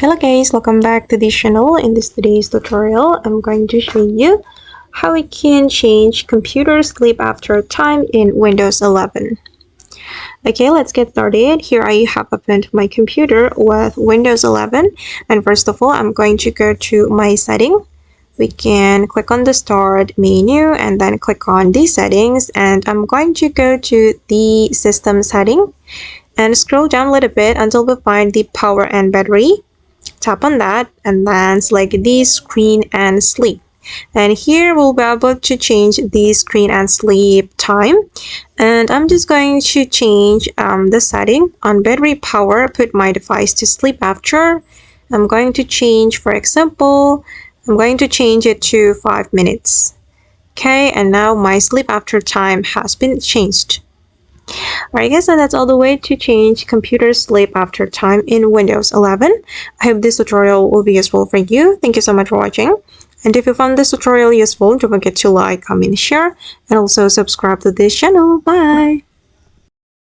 Hello guys, welcome back to this channel. In today's tutorial, I'm going to show you how we can change computer sleep after time in Windows 11. Okay, let's get started. Here I have opened my computer with Windows 11, and first of all, I'm going to go to my setting. We can click on the start menu and then click on the settings, and I'm going to go to the system setting and scroll down a little bit until we find the power and battery. Tap on that and then select the screen and sleep, and here we'll be able to change the screen and sleep time. And I'm just going to change the setting on battery power, put my device to sleep after. I'm going to change, for example, I'm going to change it to 5 minutes. Okay, and now my sleep after time has been changed. Alright guys, and that's all the way to change computer sleep after time in Windows 11. I hope this tutorial will be useful for you. Thank you so much for watching. And if you found this tutorial useful, don't forget to like, comment, share, and also subscribe to this channel. Bye!